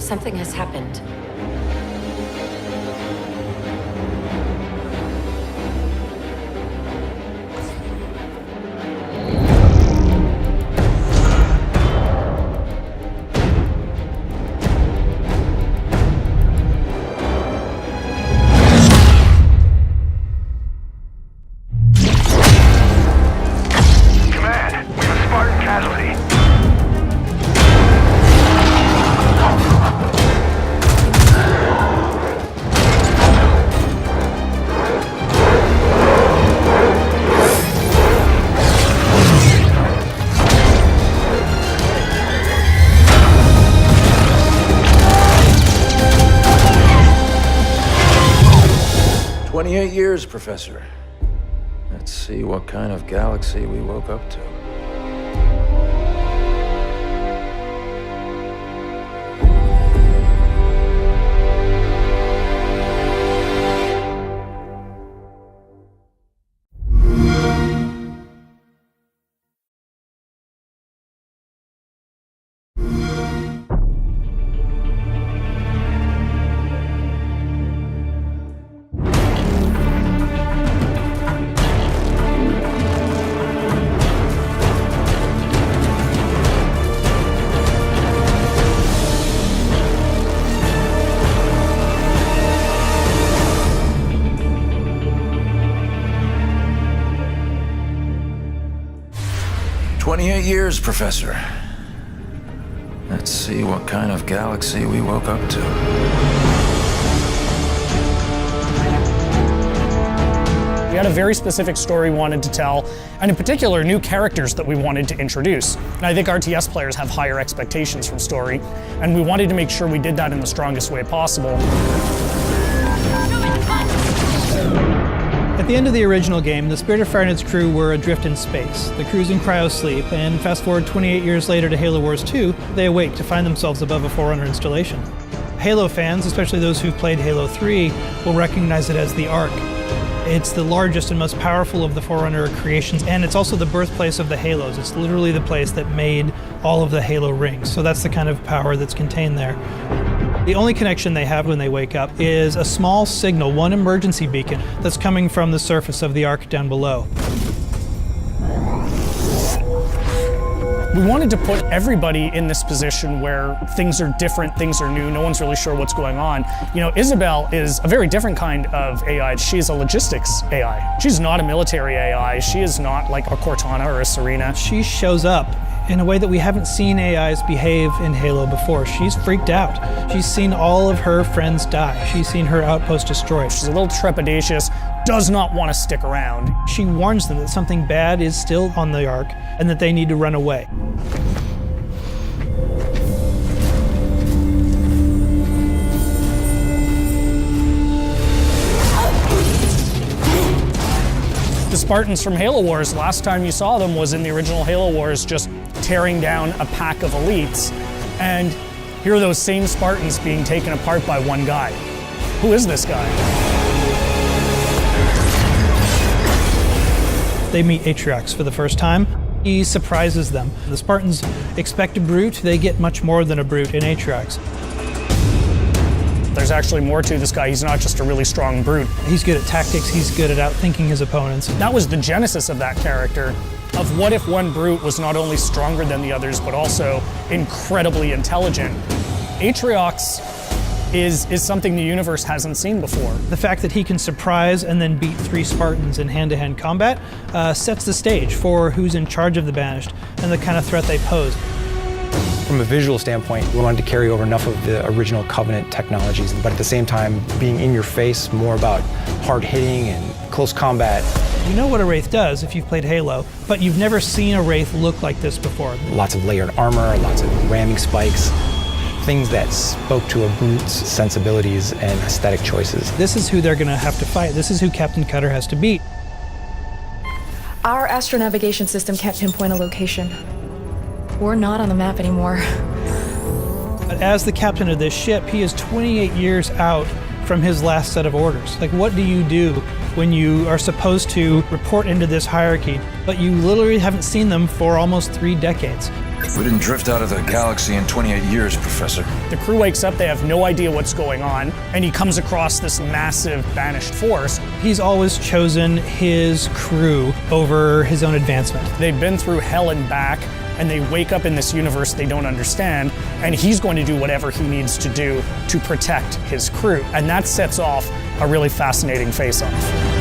Something has happened. Command, we have a Spartan casualty. 28 years, Professor. Let's see what kind of galaxy we woke up to. "28 years, Professor. Let's see what kind of galaxy we woke up to." We had a very specific story we wanted to tell, and in particular, new characters that we wanted to introduce. And I think RTS players have higher expectations from story, and we wanted to make sure we did that in the strongest way possible. At the end of the original game, the Spirit of Fire and its crew were adrift in space. The crew's in cryosleep, and fast forward 28 years later to Halo Wars 2, they awake to find themselves above a Forerunner installation. Halo fans, especially those who've played Halo 3, will recognize it as the Ark. It's the largest and most powerful of the Forerunner creations, and it's also the birthplace of the Halos. It's literally the place that made all of the Halo rings, so that's the kind of power that's contained there. The only connection they have when they wake up is a small signal, one emergency beacon, that's coming from the surface of the Ark down below. We wanted to put everybody in this position where things are different, things are new, no one's really sure what's going on. You know, Isabel is a very different kind of AI. She's a logistics AI. She's not a military AI. She is not like a Cortana or a Serena. She shows up in a way that we haven't seen AIs behave in Halo before. She's freaked out. She's seen all of her friends die. She's seen her outpost destroyed. She's a little trepidatious, does not want to stick around. She warns them that something bad is still on the Ark and that they need to run away. The Spartans from Halo Wars, last time you saw them was in the original Halo Wars, just tearing down a pack of elites. And here are those same Spartans being taken apart by one guy. Who is this guy? They meet Atriox for the first time. He surprises them. The Spartans expect a brute, they get much more than a brute in Atriox. There's actually more to this guy. He's not just a really strong brute. He's good at tactics, he's good at outthinking his opponents. That was the genesis of that character, of what if one brute was not only stronger than the others, but also incredibly intelligent. Atriox is something the universe hasn't seen before. The fact that he can surprise and then beat 3 Spartans in hand-to-hand combat sets the stage for who's in charge of the Banished and the kind of threat they pose. From a visual standpoint, we wanted to carry over enough of the original Covenant technologies, but at the same time, being in your face, more about hard hitting and close combat. You know what a Wraith does if you've played Halo, but you've never seen a Wraith look like this before. Lots of layered armor, lots of ramming spikes, things that spoke to a brute's sensibilities and aesthetic choices. This is who they're going to have to fight. This is who Captain Cutter has to beat. Our astronavigation system can't pinpoint a location. We're not on the map anymore. But as the captain of this ship, he is 28 years out from his last set of orders. Like, what do you do when you are supposed to report into this hierarchy, but you literally haven't seen them for almost 3 decades? We didn't drift out of the galaxy in 28 years, Professor. The crew wakes up, they have no idea what's going on, and he comes across this massive banished force. He's always chosen his crew over his own advancement. They've been through hell and back, and they wake up in this universe they don't understand, and he's going to do whatever he needs to do to protect his crew. And that sets off a really fascinating face-off.